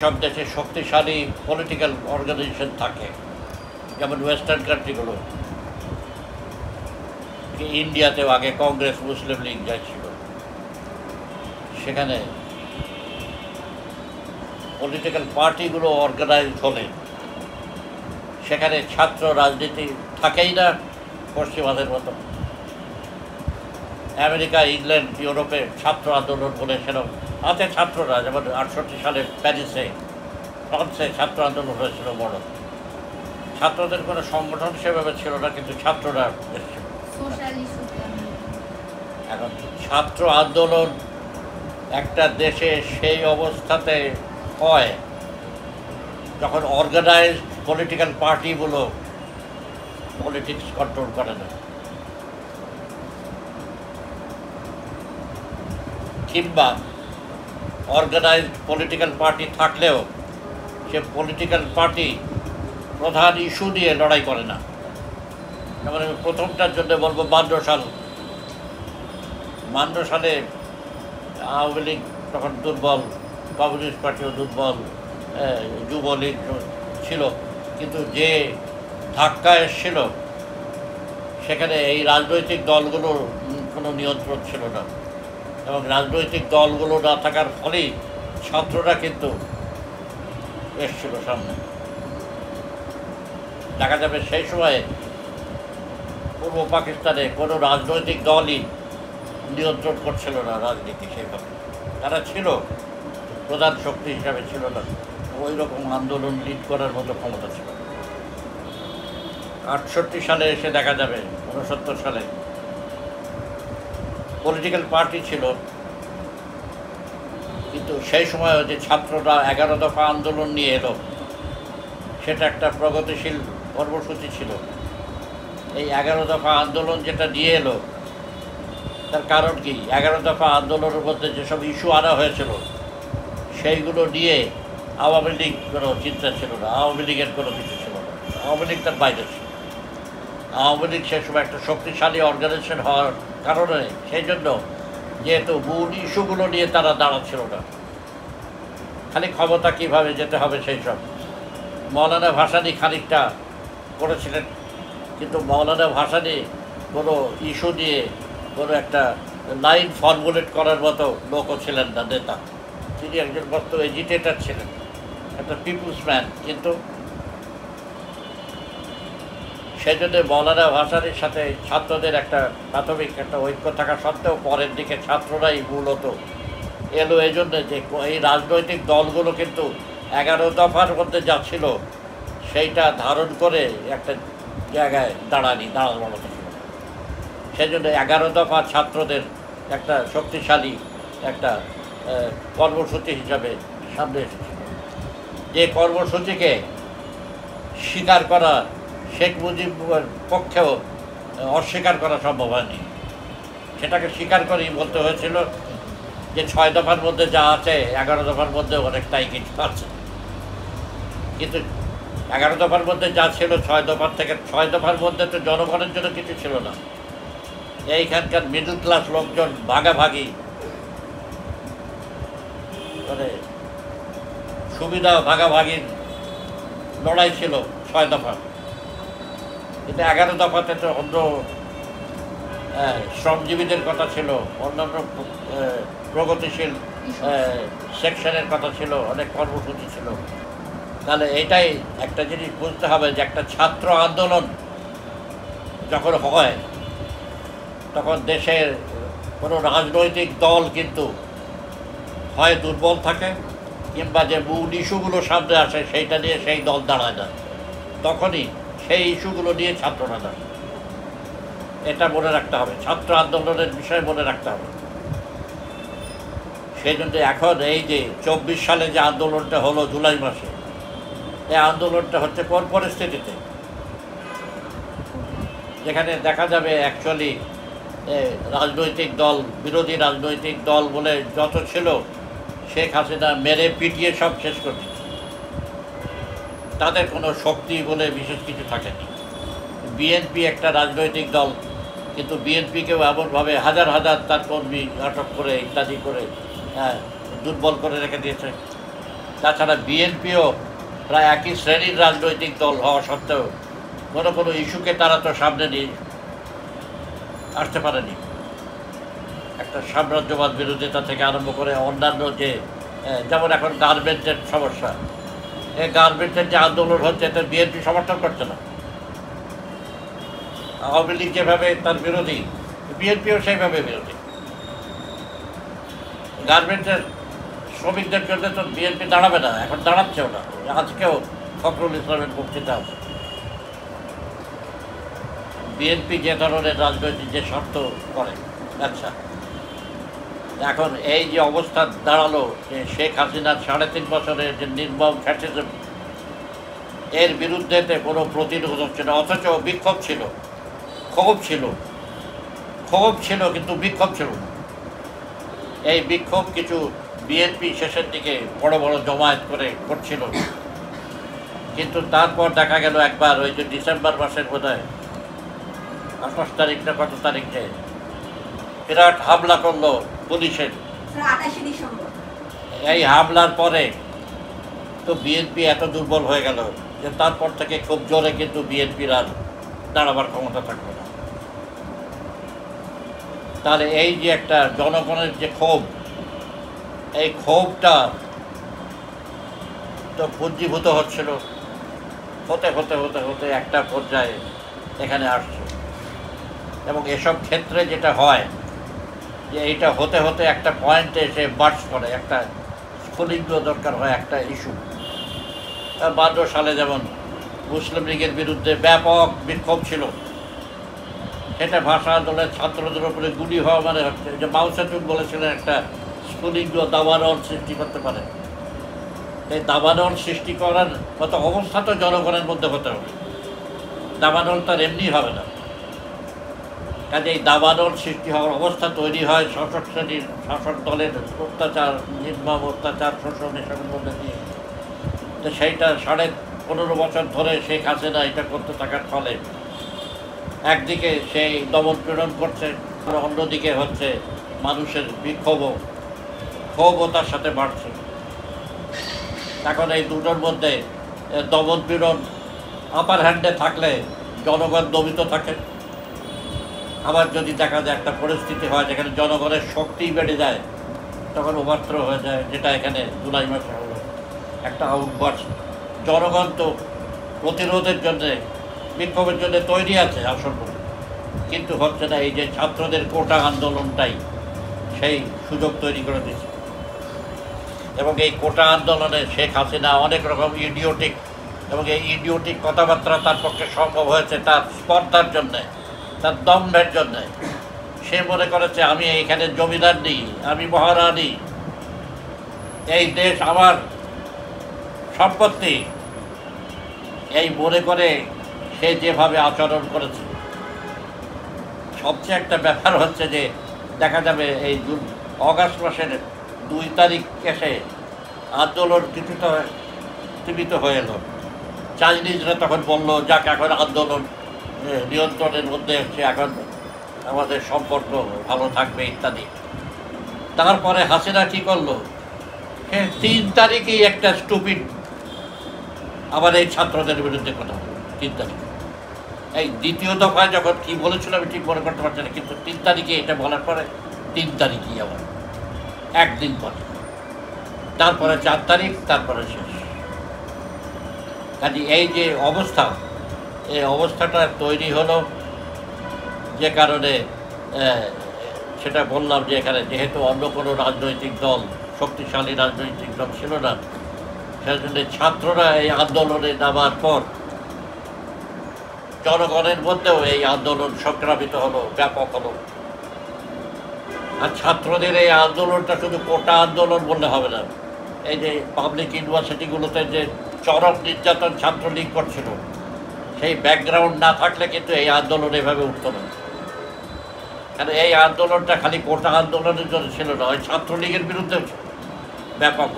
সব দেশে শক্তিশালী পলিটিক্যাল অর্গানাইজেশন থাকে, যেমন ওয়েস্টার্ন কান্ট্রিগুলো। ইন্ডিয়াতেও আগে কংগ্রেস মুসলিম লীগ যা ছিল, সেখানে পলিটিক্যাল পার্টিগুলো অর্গানাইজ হলে সেখানে ছাত্র রাজনীতি থাকেই না পশ্চিমাদের মতো। আমেরিকা, ইংল্যান্ড, ইউরোপে ছাত্র আন্দোলন বলে সেরকম আছে ছাত্ররা, যেমন 68 সালে প্যারিসে ফ্রান্সে ছাত্র আন্দোলন হয়েছিল বড়। ছাত্রদের কোনো সংগঠন সেভাবে ছিল না, কিন্তু ছাত্ররা এসেছিল। এখন ছাত্র আন্দোলন একটা দেশে সেই অবস্থাতে হয় যখন অর্গানাইজড পলিটিক্যাল পার্টিগুলো পলিটিক্স কন্ট্রোল করে না, কিংবা অর্গানাইজড পলিটিক্যাল পার্টি থাকলেও সে পলিটিক্যাল পার্টি প্রধান ইস্যু নিয়ে লড়াই করে না। যেমন আমি প্রথমটার জন্য বলবো 52 সালে আওয়ামী লীগ তখন দুর্বল, কমিউনিস্ট পার্টিও দুর্বল, যুবলীগ ছিল, কিন্তু যে ধাক্কা এসেছিল সেখানে এই রাজনৈতিক দলগুলোর কোনো নিয়ন্ত্রণ ছিল না, এবং রাজনৈতিক দলগুলো না থাকার ফলেই ছাত্ররা কিন্তু এসেছিল সামনে। দেখা যাবে সেই সময়ে পূর্ব পাকিস্তানে কোনো রাজনৈতিক দলই নিয়ন্ত্রণ করছিল না রাজনীতি সেইভাবে। তারা ছিল প্রধান শক্তি হিসাবে ছিল না, ওই রকম আন্দোলন লিড করার মতো ক্ষমতা ছিল। 68 সালে এসে দেখা যাবে 69 সালে পলিটিক্যাল পার্টি ছিল, কিন্তু সেই সময় যে ছাত্ররা 11 দফা আন্দোলন নিয়ে এলো, সেটা একটা প্রগতিশীল কর্মসূচি ছিল। এই 11 দফা আন্দোলন যেটা নিয়ে এলো, তার কারণ কি? 11 দফা আন্দোলনের মধ্যে যেসব ইস্যু আনা হয়েছিল সেইগুলো নিয়ে আওয়ামী লীগ কোনো চিন্তা ছিল না, আওয়ামী লীগের কোনো কিছু ছিল না, আওয়ামী লীগ তার বাইরে ছিল। আওয়ামী লীগ সে সময় একটা শক্তিশালী অর্গানাইজেশন হওয়ার কারণে, সেই জন্য যেহেতু মূল ইস্যুগুলো নিয়ে তারা দাঁড়াচ্ছিল না, খালি ক্ষমতা কীভাবে যেতে হবে সেই সব। মৌলানা ভাসানী খানিকটা করেছিলেন, কিন্তু মৌলানা ভাসানী কোনো ইস্যু নিয়ে কোনো একটা লাইন ফর্মুলেট করার মতো লোকও ছিলেন না, নেতা। তিনি একজন বস্ত এজিটেটার ছিলেন, একটা পিপুলস ম্যান। কিন্তু সেই জন্য মৌলানা ভাসানীর সাথে ছাত্রদের একটা প্রাথমিক একটা ঐক্য থাকা সত্ত্বেও পরের দিকে ছাত্ররাই মূলত এলো। এই জন্যে যে এই রাজনৈতিক দলগুলো কিন্তু 11 দফার মধ্যে যা ছিল সেইটা ধারণ করে একটা জায়গায় দাঁড়ানোর মতো ছিল। সেই জন্য 11 দফা ছাত্রদের একটা শক্তিশালী একটা কর্মসূচি হিসাবে সামনে এসেছিল, যে কর্মসূচিকে স্বীকার করা শেখ মুজিবের পক্ষেও অস্বীকার করা সম্ভব হয়নি। সেটাকে স্বীকার করেই বলতে হয়েছিল যে 6 দফার মধ্যে যা আছে 11 দফার মধ্যে অনেকটাই কিছু আছে। কিন্তু 11 দফার মধ্যে যা ছিল 6 দফার মধ্যে তো জনগণের জন্য কিছু ছিল না। এইখানকার মিডল ক্লাস লোকজন ভাগাভাগি মানে সুবিধা ভাগাভাগির লড়াই ছিল 6 দফা। কিন্তু 11 দফাতে তো অন্য শ্রমজীবীদের কথা ছিল, অন্যান্য প্রগতিশীল সেকশনের কথা ছিল, অনেক কর্মসূচি ছিল। তাহলে এটাই একটা জিনিস বুঝতে হবে যে একটা ছাত্র আন্দোলন যখন হয় তখন দেশের কোনো রাজনৈতিক দল কিন্তু হয় দুর্বল থাকে, কিংবা যে মূল ইস্যুগুলো সামনে আসে সেইটা নিয়ে সেই দল দাঁড়ায় না, তখনই সেই ইস্যুগুলো নিয়ে ছাত্ররা দাঁড়ায়। এটা মনে রাখতে হবে, ছাত্র আন্দোলনের বিষয় মনে রাখতে হবে। সেই জন্য এখন এই যে 24 সালে যে আন্দোলনটা হলো জুলাই মাসে, এই আন্দোলনটা হচ্ছে কোন পরিস্থিতিতে? যেখানে দেখা যাবে অ্যাকচুয়ালি রাজনৈতিক দল, বিরোধী রাজনৈতিক দল বলে যত ছিল শেখ হাসিনা মেরে পিটিয়ে সব শেষ করে দিচ্ছে। তাদের কোনো শক্তি বলে বিশেষ কিছু থাকেনি। বিএনপি একটা রাজনৈতিক দল, কিন্তু বিএনপিকেও এমনভাবে হাজার হাজার তার কর্মী আটক করে ইত্যাদি করে দুর্বল করে রেখে দিয়েছে। তাছাড়া বিএনপিও প্রায় একই শ্রেণীর রাজনৈতিক দল হওয়া সত্ত্বেও কোনো ইস্যুকে তারা তো সামনে নিয়ে আসতে পারেনি। একটা সাম্রাজ্যবাদ বিরোধিতা থেকে আরম্ভ করে অন্যান্য যে যেমন এখন গার্মেন্টের সমস্যা, এই গার্মেন্টের যে আন্দোলন হচ্ছে এতে বিএনপি সমর্থন করছে না। আওয়ামী লীগ যেভাবে তার বিরোধী, বিএনপিও সেইভাবে বিরোধী। গার্মেন্টের শ্রমিকদের জন্য তো বিএনপি দাঁড়াবে না, এখন দাঁড়াচ্ছেও না। আজকেও ফখরুল ইসলামের বক্তৃতা আছে। বিএনপি যে ধরনের রাজনৈতিক যে শর্ত করে, আচ্ছা এখন এই যে অবস্থা দাঁড়ালো যে শেখ হাসিনার 3.5 বছরের যে নির্মম ফ্যাসিজম, এর বিরুদ্ধে কোনো প্রতিরোধ হচ্ছে না, অথচ বিক্ষোভ ছিল, ক্ষোভ ছিল কিন্তু বিক্ষোভ ছিল না। এই বিক্ষোভ কিছু বিএনপি শেষের দিকে বড় বড় জমায়েত করছিল, কিন্তু তারপর দেখা গেল একবার ওই যে ডিসেম্বর মাসের বোধহয় 28 তারিখ না কত তারিখে বিরাট হামলা করলো পুলিশের। এই হামলার পরে তো বিএনপি এত দুর্বল হয়ে গেল যে তারপর থেকে খুব জোরে কিন্তু বিএনপির আর দাঁড়াবার ক্ষমতা থাকবে না। তাহলে এই যে একটা জনগণের যে ক্ষোভ, এই ক্ষোভটা তো পুঞ্জীভূত হচ্ছিল, হতে হতে হতে হতে একটা পর্যায়ে এখানে আসছে। এবং এসব ক্ষেত্রে যেটা হয় যে এইটা হতে হতে একটা পয়েন্টে এসে বার্স্ট করে, একটা স্ফুলিঙ্গ দরকার হয়, একটা ইস্যু। 12 সালে যেমন মুসলিম লীগের বিরুদ্ধে ব্যাপক বিক্ষোভ ছিল, সেটা ভাষা আন্দোলনের ছাত্রদের উপরে গুলি হওয়া মানে হচ্ছে যে মাও সেতুং বলেছিলেন একটা স্ফুলিঙ্গ দাবানল সৃষ্টি করতে পারে। এই দাবানল সৃষ্টি করার মতো অবস্থা তো জনগণের মধ্যে হতে হবে, দাবানল তার এমনি হবে না। কাজে এই দাবানল সৃষ্টি হওয়ার অবস্থা তৈরি হয় শাসক শ্রেণীর, শাসক দলের অত্যাচার, নির্মম অত্যাচার, শোষণ এসবের মধ্যে দিয়ে। তো সেইটা 15.5 বছর ধরে শেখ হাসিনা এটা করতে থাকার ফলে একদিকে সেই দমন পীড়ন করছে, আর অন্যদিকে হচ্ছে মানুষের ক্ষোভও তার সাথে বাড়ছে। এখন এই দুটোর মধ্যে দমন পীড়ন আপার হ্যান্ডে থাকলে জনগণ দমিত থাকে। আবার যদি দেখা যায় একটা পরিস্থিতি হয় যেখানে জনগণের শক্তি বেড়ে যায়, তখন ওভারথ্রো হয়ে যায়, যেটা এখানে জুলাই মাসে হলো একটা আউটবার্স। জনগণ তো প্রতিরোধের জন্যে, বিক্ষোভের জন্য তৈরি আছে আসলে, কিন্তু হচ্ছে না। এই যে ছাত্রদের কোটা আন্দোলনটাই সেই সুযোগ তৈরি করে দিয়েছে। এবং এই কোটা আন্দোলনে শেখ হাসিনা অনেক রকম ইডিওটিক, এবং এই ইডিওটিক কথাবার্তা তার পক্ষে সম্ভব হয়েছে তার স্পর্ধার জন্যে, তার দম্ভের জন্যে। সে মনে করেছে আমি এইখানে জমিদার নেই, আমি মহারানী, এই দেশ আমার সম্পত্তি, এই মনে করে সে যেভাবে আচরণ করেছে। সবচেয়ে একটা ব্যাপার হচ্ছে যে দেখা যাবে এই অগাস্ট মাসের 2 তারিখ এসে আন্দোলন কিছুটা সীমিত হয়ে এলো। চাইনিজরা তখন বললো যাক এখন আন্দোলন নিয়ন্ত্রণের মধ্যে এসছে, এখন আমাদের সম্পর্ক ভালো থাকবে ইত্যাদি। তারপরে হাসিনা কী করলো, সে 3 তারিখেই একটা স্টুপিড আবার এই ছাত্রদের বিরুদ্ধে কথা বলল। 3 তারিখ এই দ্বিতীয় দফায় যখন কী বলেছিল আমি ঠিক মনে করতে পারছি না, কিন্তু 3 তারিখে এটা বলার পরে 3 তারিখই আবার একদিন পরে, তারপরে 4 তারিখ, তারপরে শেষ। কাজে এই যে অবস্থা, এই অবস্থাটা তৈরি হলো যে কারণে সেটা বললাম যে এখানে যেহেতু অন্য কোনো রাজনৈতিক দল, শক্তিশালী রাজনৈতিক দল ছিল না, সেজন্য ছাত্ররা এই আন্দোলনে নামার পর জনগণের মধ্যেও এই আন্দোলন সংক্রামিত হলো, ব্যাপক হলো। আর ছাত্রদের এই আন্দোলনটা শুধু কোটা আন্দোলন বললে হবে না। এই যে পাবলিক ইউনিভার্সিটিগুলোতে যে চরম নির্যাতন ছাত্রলীগ করছিল, সেই ব্যাকগ্রাউন্ড না থাকলে কিন্তু এই আন্দোলন এভাবে উঠত না। কারণ এই আন্দোলনটা খালি কোটা আন্দোলনের জন্য ছিল না, ওই ছাত্রলীগের বিরুদ্ধেও ছিল ব্যাপক।